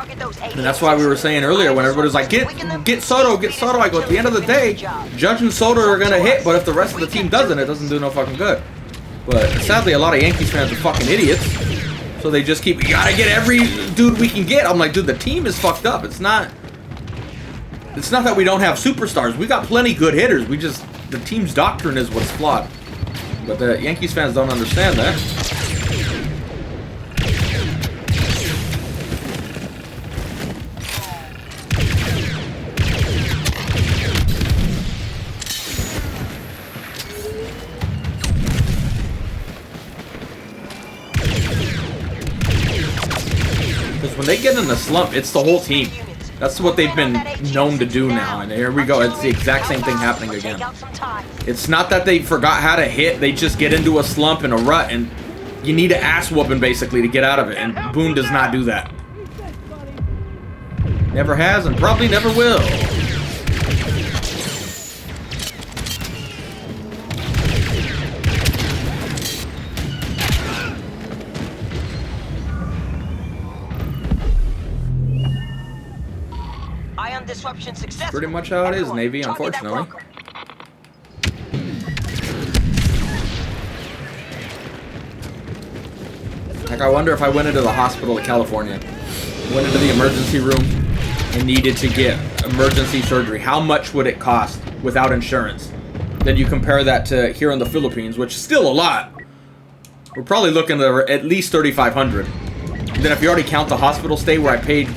And that's why we were saying earlier when everybody was like, get Soto, get Soto. I go, at the end of the day, Judge and Soto are going to hit, but if the rest of the team doesn't, it doesn't do no fucking good. But sadly, a lot of Yankees fans are fucking idiots. So they just keep, we gotta get every dude we can get. I'm like, dude, the team is fucked up. It's not that we don't have superstars. We got plenty good hitters. We just, the team's doctrine is what's flawed. But the Yankees fans don't understand that. Because when they get in the slump, it's the whole team. That's what they've been known to do now, and here we go. It's the exact same thing happening again. It's not that they forgot how to hit, they just get into a slump and a rut, and you need an ass whooping basically to get out of it, and Boone does not do that. Never has and probably never will. Disruption successful. Pretty much how it is, Navy, unfortunately. Like, I wonder if I went into the hospital in California, went into the emergency room, and needed to get emergency surgery, how much would it cost without insurance? Then you compare that to here in the Philippines, which is still a lot. We're probably looking at at least $3,500. Then if you already count the hospital stay where I paid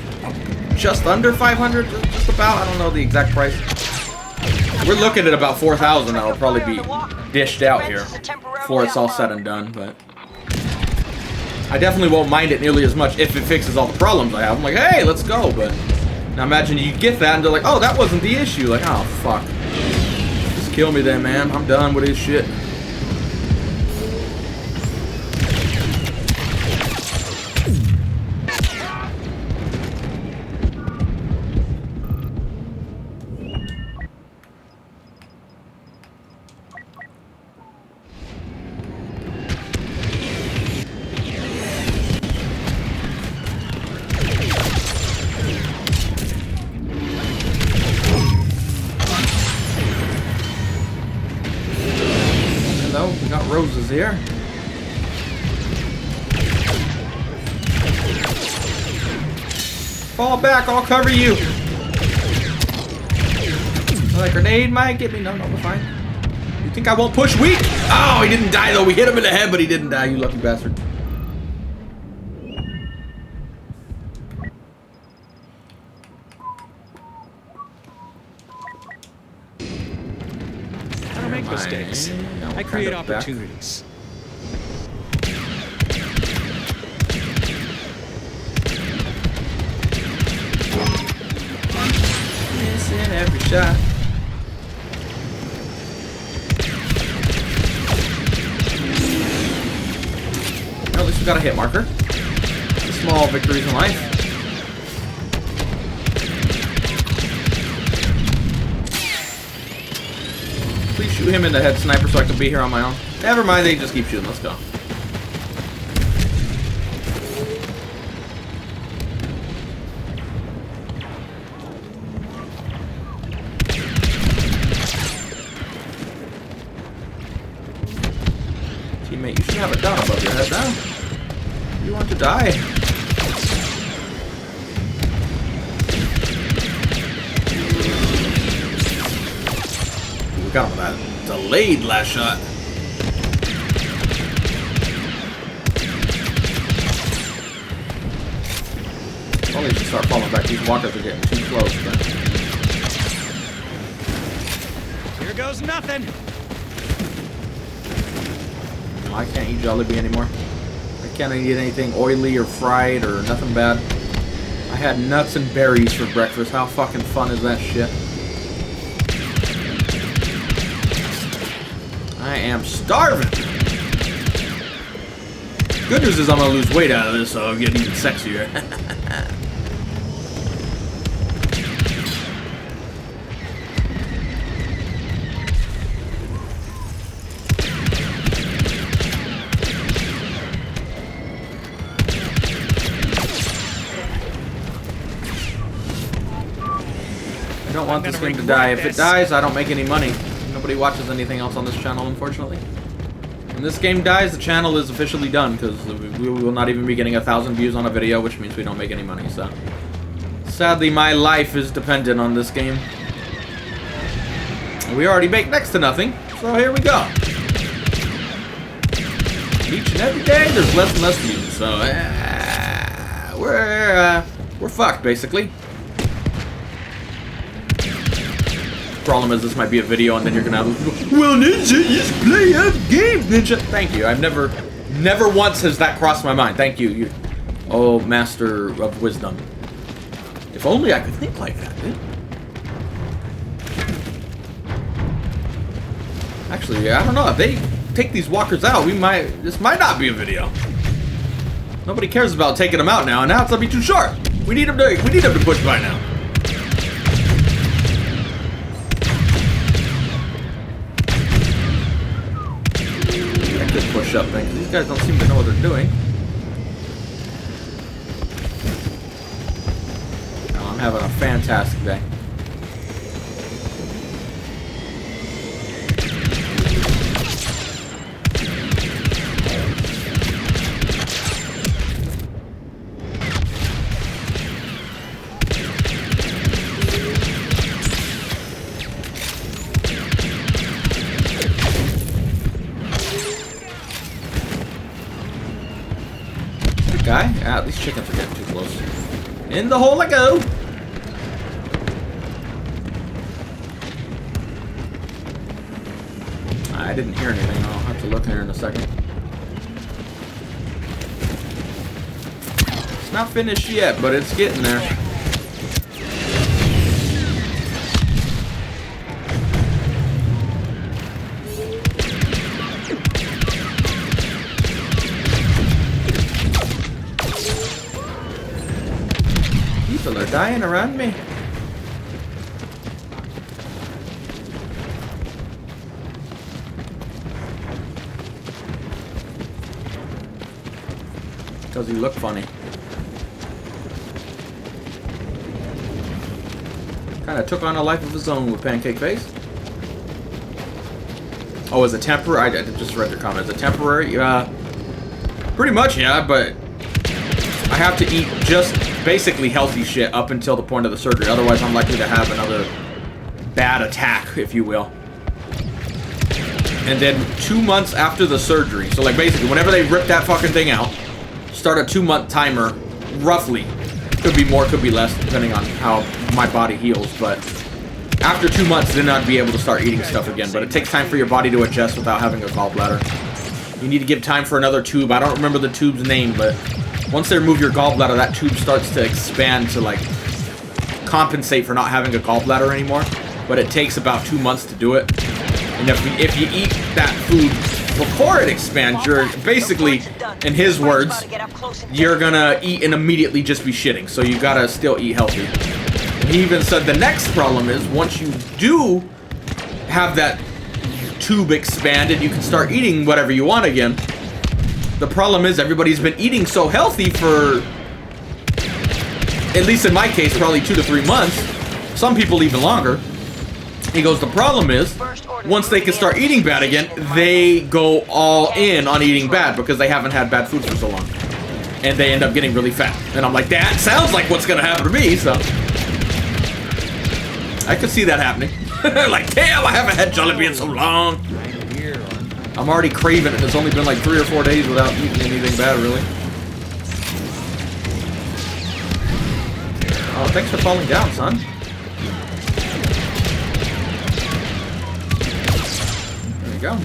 just under 500, just about, I don't know the exact price. We're looking at about 4,000 that'll probably be dished out here before it's all said and done, but I definitely won't mind it nearly as much if it fixes all the problems I have. I'm like, hey, let's go, but now imagine you get that and they're like, oh, that wasn't the issue. Like, oh, fuck. Just kill me then, man. I'm done with this shit. We got roses here. Fall back, I'll cover you. That grenade might get me. No, we're fine. You think I won't push weak? Oh, he didn't die though. We hit him in the head, but he didn't die, you lucky bastard. I don't make mistakes. I create opportunities. Missing every shot. Well, at least we got a hit marker. Small victories in life. Please shoot him in the head, sniper, so I can be here on my own. Never mind, they just keep shooting. Let's go. Teammate, you should have a gun above your head now. You want to die. Got him with that delayed last shot. Probably should start falling back. These walkers are getting too close. But here goes nothing. I can't eat Jollibee anymore. I can't eat anything oily or fried or nothing bad. I had nuts and berries for breakfast. How fucking fun is that shit? I am starving. Good news is I'm gonna lose weight out of this, so I'll get even sexier. I don't want this game to die. If it dies, I don't make any money. Nobody watches anything else on this channel, unfortunately. When this game dies, the channel is officially done, because we will not even be getting 1,000 views on a video, which means we don't make any money, so... Sadly, my life is dependent on this game. We already make next to nothing, so here we go. Each and every day, there's less and less views, so... we're fucked, basically. Problem is, this might be a video, and then you're gonna have, well, Ninja, just play a game, Ninja. Thank you. I've never once has that crossed my mind. Thank you. Oh, master of wisdom. If only I could think like that, dude. Actually, I don't know. If they take these walkers out, this might not be a video. Nobody cares about taking them out now, and now it's gonna be too short. We need them to push by now. Push up thing, 'cause these guys don't seem to know what they're doing. Oh, I'm having a fantastic day. Guy? Ah, these chickens are getting too close. In the hole I go! I didn't hear anything. I'll have to look here in a second. It's not finished yet, but it's getting there. People are dying around me. Does he look funny? Kind of took on a life of his own with Pancake Face. Oh, is it temporary? I just read your comment. Is it temporary? Pretty much, yeah, but I have to eat just basically healthy shit up until the point of the surgery. Otherwise, I'm likely to have another bad attack, if you will. And then 2 months after the surgery, so like basically whenever they rip that fucking thing out, start a 2-month timer, roughly. Could be more, could be less, depending on how my body heals, but after 2 months, then I'd be able to start eating stuff again. But it takes time for your body to adjust without having a gallbladder. You need to give time for another tube. I don't remember the tube's name, but once they remove your gallbladder, that tube starts to expand to, like, compensate for not having a gallbladder anymore. But it takes about 2 months to do it. And if you eat that food before it expands, you're basically, in his words, you're gonna eat and immediately just be shitting. So you gotta still eat healthy. And he even said the next problem is, once you do have that tube expanded, you can start eating whatever you want again. The problem is everybody's been eating so healthy for, at least in my case, probably 2 to 3 months. Some people even longer. He goes, the problem is, once they can start eating bad again, they go all in on eating bad because they haven't had bad food for so long. And they end up getting really fat. And I'm like, that sounds like what's gonna happen to me, so. I could see that happening. Like, damn, I haven't had Jollibee in so long. I'm already craving it. It's only been like 3 or 4 days without eating anything bad, really. Oh, thanks for falling down, son. There you go.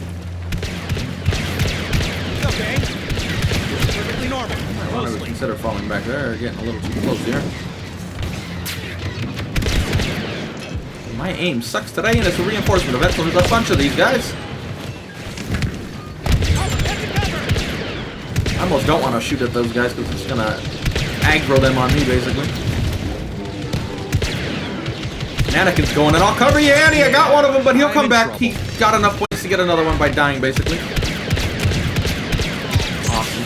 It's okay. It's perfectly normal. I want to consider falling back there. Getting a little too close here. My aim sucks today, and it's a reinforcement event, so there's a bunch of these guys. I almost don't want to shoot at those guys because it's going to aggro them on me, basically. Anakin's going, and I'll cover you, Annie. I got one of them, but he'll come back. He got enough points to get another one by dying, basically. Awesome.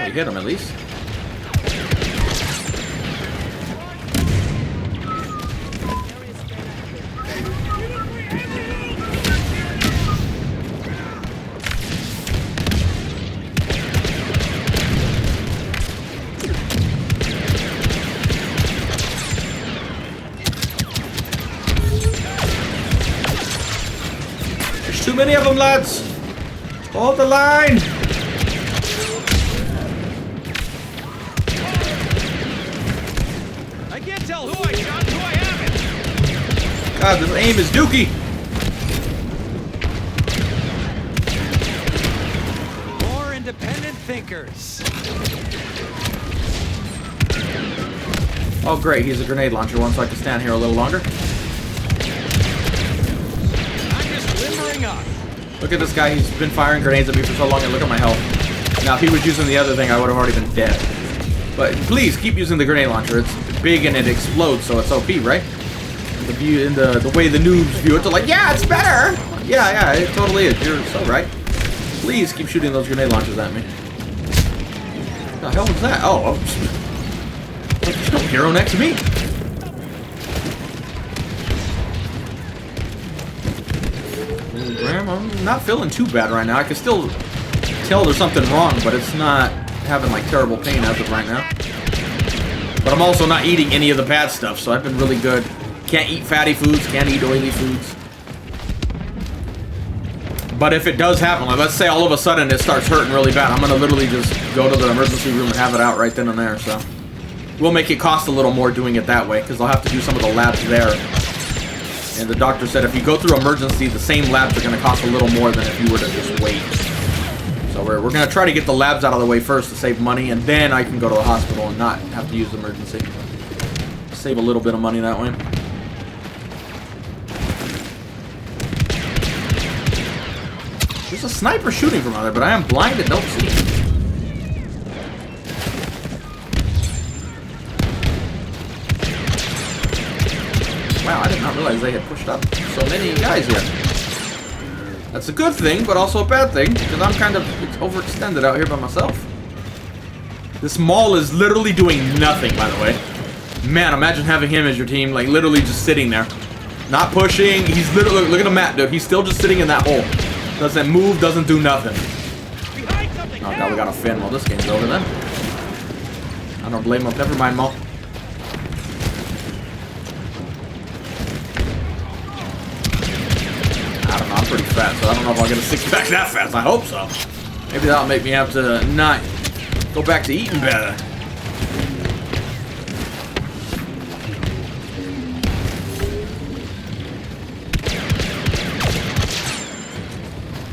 We hit him at least. There's too many of them, lads. Hold the line. I can't tell who I shot and who I haven't. God, this aim is dookie. More independent thinkers. Oh, great. He's a grenade launcher one, so I can stand here a little longer. I'm just limbering up. Look at this guy. He's been firing grenades at me for so long, and look at my health. Now, if he was using the other thing, I would have already been dead. But please, keep using the grenade launcher. It's big and it explodes, so it's OP, right? The view, in the way the noobs view it, they're like, yeah, it's better! Yeah, it totally is. You're so right. Please keep shooting those grenade launchers at me. What the hell was that? Oh, there's no hero next to me. Graham, I'm not feeling too bad right now. I can still tell there's something wrong, but it's not having like terrible pain as of right now. But I'm also not eating any of the bad stuff, so I've been really good. Can't eat fatty foods, can't eat oily foods. But if it does happen, like let's say all of a sudden it starts hurting really bad, I'm gonna literally just go to the emergency room and have it out right then and there, so. We'll make it cost a little more doing it that way, because I'll have to do some of the labs there. And the doctor said if you go through emergency, the same labs are going to cost a little more than if you were to just wait. So we're going to try to get the labs out of the way first to save money, and then I can go to the hospital and not have to use the emergency. Save a little bit of money that way. There's a sniper shooting from out there, but I am blind and don't see him. Wow, I did not realize they had pushed up so many guys here. That's a good thing, but also a bad thing, because I'm kind of overextended out here by myself. This mall is literally doing nothing, by the way. Man, imagine having him as your team, like literally just sitting there. Not pushing, he's literally, look at the map, dude. He's still just sitting in that hole. Doesn't move, doesn't do nothing. Oh god, we got a Finn. Well, this game's over then. I don't blame him. Never mind, Mo. I don't know, I'm pretty fat, so I don't know if I'll get a six-pack that fast. I hope so. Maybe that'll make me have to not go back to eating better.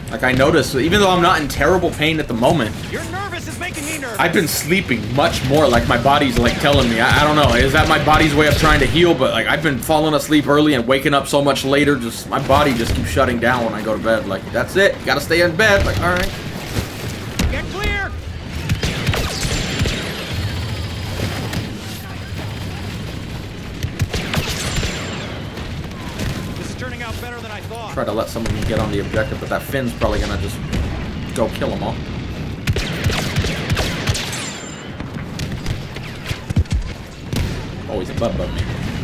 Like I noticed, even though I'm not in terrible pain at the moment, You're nervous is making me nervous. I've been sleeping much more, like my body's like telling me. I don't know, is that my body's way of trying to heal? But like I've been falling asleep early and waking up so much later, just my body just keeps shutting down when I go to bed. Like, that's it, gotta stay in bed. Like, alright. Get clear. This is turning out better than I thought. Try to let some of them get on the objective, but that Finn's probably gonna just go kill them all. Oh, he's above me.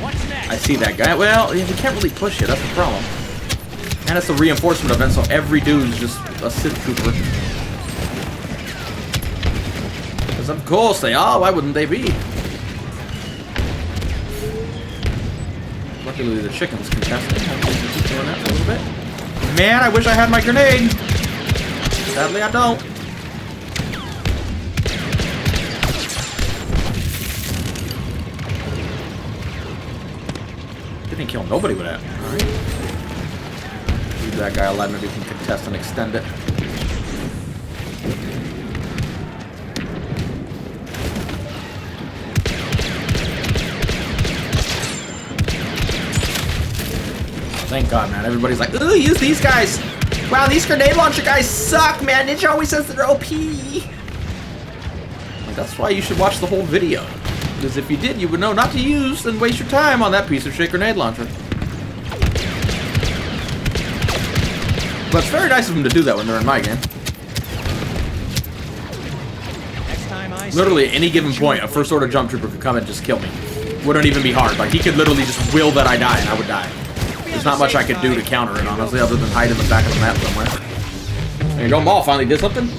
What's next? I see that guy. Well, yeah, we can't really push it. That's the problem. And it's a reinforcement event, so every dude's just a Sith Trooper. Because of course they are. Why wouldn't they be? Luckily, the chicken's contesting. Hopefully, we can keep doing that for a little bit. Man, I wish I had my grenade. Sadly, I don't. Didn't kill nobody with that. Alright. Leave that guy alive, maybe we can contest and extend it. Thank God, man. Everybody's like, ooh, use these guys. Wow, these grenade launcher guys suck, man. Ninja always says they're OP. Like, that's why you should watch the whole video. Because if you did, you would know not to use and waste your time on that piece of shit grenade launcher. But it's very nice of them to do that when they're in my game. Next time Literally, at any given point, a first order jump trooper could come and just kill me. Wouldn't even be hard. Like, he could literally just will that I die, and I would die. There's not much I could do to counter it, honestly, other than hide in the back of the map somewhere. There you go, Maul finally did something.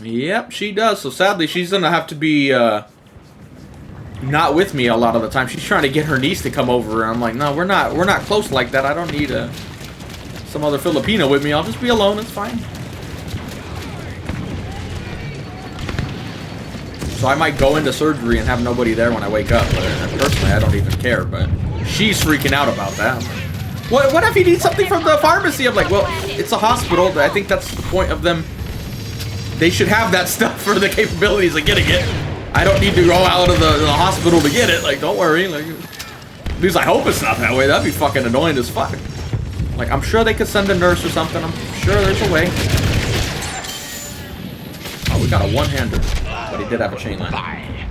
Yep, she does. So sadly, she's gonna have to be not with me a lot of the time. She's trying to get her niece to come over, and I'm like, no, we're not close like that. I don't need some other Filipino with me. I'll just be alone. It's fine. So I might go into surgery and have nobody there when I wake up. But personally, I don't even care. But she's freaking out about that. What if he needs something from the pharmacy? I'm like, well, it's a hospital. I think that's the point of them. They should have that stuff for the capabilities of getting it. I don't need to go out of the hospital to get it. Like, don't worry. Like, at least I hope it's not that way. That'd be fucking annoying as fuck. Like, I'm sure they could send a nurse or something. I'm sure there's a way. Oh, we got a one-hander. But he did have a chain line.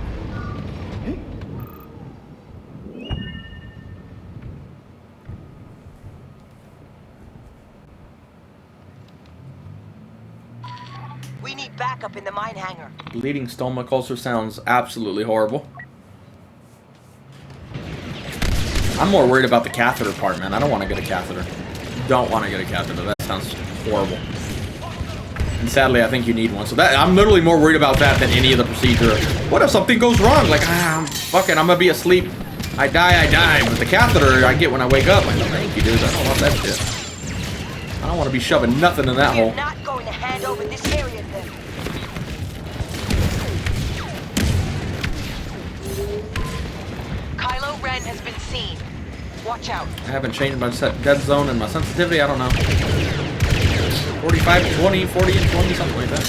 We need backup in the mine hangar. Bleeding stomach ulcer sounds absolutely horrible. I'm more worried about the catheter part, man. I don't want to get a catheter. Don't want to get a catheter. That sounds horrible. And sadly, I think you need one. So that I'm literally more worried about that than any of the procedure. What if something goes wrong? Like, fucking, I'm gonna be asleep. I die. But the catheter I get when I wake up. Like, no, thank you, dude. I don't want that shit. I don't want to be shoving nothing in that hole. We're not going to hand over this area then. Kylo Ren has been seen. Watch out. I haven't changed my dead zone and my sensitivity. I don't know. 45, 20, 40, and 20, something like that.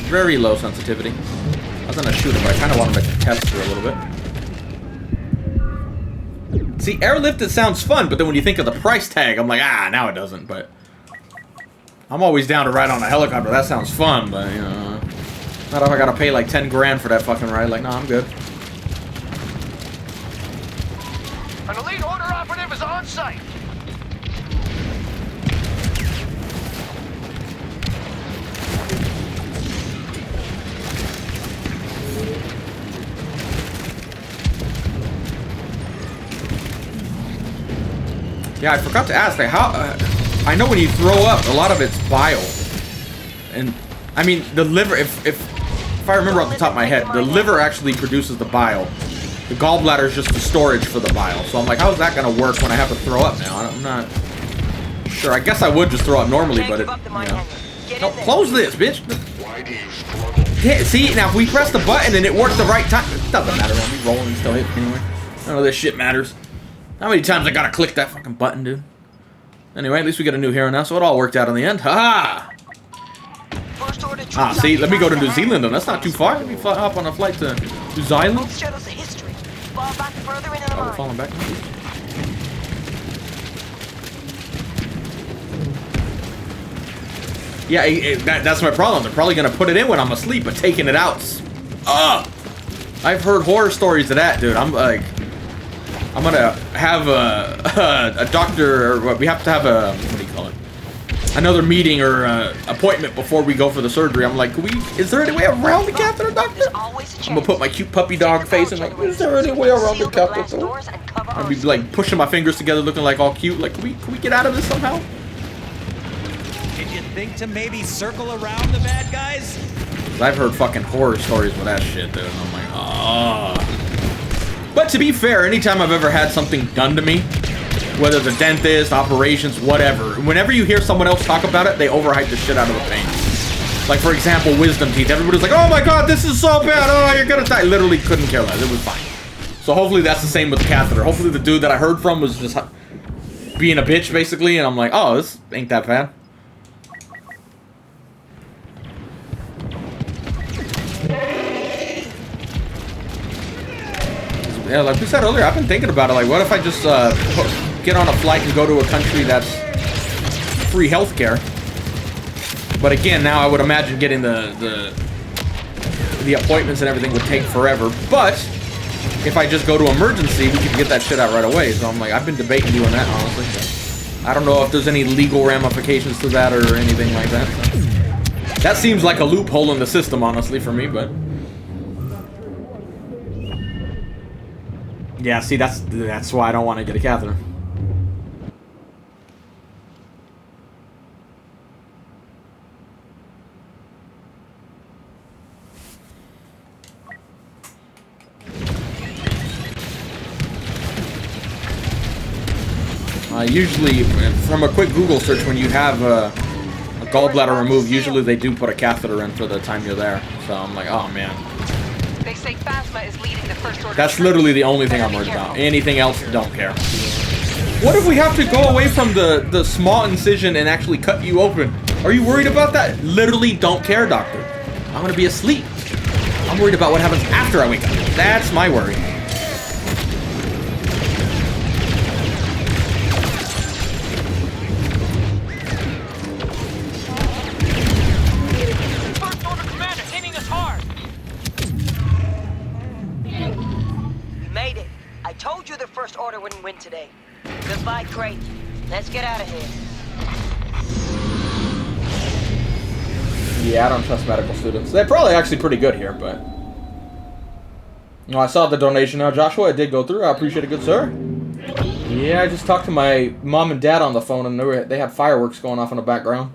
Very low sensitivity. I was gonna shoot him, but I kind of want him to test for a little bit. See, airlifted sounds fun, but then when you think of the price tag, I'm like, now it doesn't. But I'm always down to ride on a helicopter. That sounds fun, but you know, not if I gotta pay like 10 grand for that fucking ride. Like, no, I'm good. An elite order operative is on site. Yeah, I forgot to ask, like, how, I know when you throw up, a lot of it's bile. And, I mean, the liver, if I remember off the top of my head, the liver actually produces the bile. The gallbladder is just the storage for the bile. So I'm like, how's that going to work when I have to throw up now? I'm not sure. I guess I would just throw up normally, but it, you know. No, close this, bitch. Why do you struggle? Yeah, see, now if we press the button and it worked the right time, it doesn't matter. I'll be rolling and still hit anyway. None of this shit matters. How many times I gotta click that fucking button, dude? Anyway, at least we got a new hero now, so it all worked out in the end. Ha ha! See, let me go to New Zealand, though. That's not too far. Let me hop on a flight to New Zealand. Both shadows of history. Fall back further into the Oh, we're mine. falling back. Yeah, that's my problem. They're probably gonna put it in when I'm asleep, but taking it out. I've heard horror stories of that, dude. I'm like, I'm gonna have a doctor, or what? We have to have a, what do you call it? Another meeting or appointment before we go for the surgery. I'm like, is there any way around the catheter, doctor? I'm gonna put my cute puppy dog face and like, is there any way around the catheter? I'd be like pushing my fingers together, looking like all cute. Like, can we get out of this somehow? Did you think to maybe circle around the bad guys? I've heard fucking horror stories with that shit, dude. And I'm like, oh. But to be fair, anytime I've ever had something done to me, whether the dentist, operations, whatever, whenever you hear someone else talk about it, they overhype the shit out of the pain. Like, for example, wisdom teeth. Everybody's like, oh my god, this is so bad. Oh, you're gonna die. Literally couldn't care less. It was fine. So hopefully that's the same with the catheter. Hopefully the dude that I heard from was just being a bitch, basically, and I'm like, oh, this ain't that bad. Yeah, like we said earlier, I've been thinking about it. Like, what if I just get on a flight and go to a country that's free healthcare? But again, now I would imagine getting the appointments and everything would take forever. But if I just go to emergency, we can get that shit out right away. So I'm like, I've been debating doing that, honestly. I don't know if there's any legal ramifications to that or anything like that. So. That seems like a loophole in the system, honestly, for me, but... Yeah, see, that's why I don't want to get a catheter. Usually, from a quick Google search, when you have a gallbladder removed, usually they do put a catheter in for the time you're there. So I'm like, oh man. They say Phasma is leading the first order. That's literally the only thing I'm worried about. Anything else, don't care. What if we have to go away from the small incision and actually cut you open? Are you worried about that? Literally don't care, doctor. I'm gonna be asleep. I'm worried about what happens after I wake up. That's my worry. First order commander hitting us hard. We made it. I told you the first order wouldn't win today. Goodbye, Crate. Let's get out of here. Yeah, I don't trust medical students. They're probably actually pretty good here, but... You know, I saw the donation now, Joshua. It did go through. I appreciate it, good sir. Yeah, I just talked to my mom and dad on the phone, and they had fireworks going off in the background.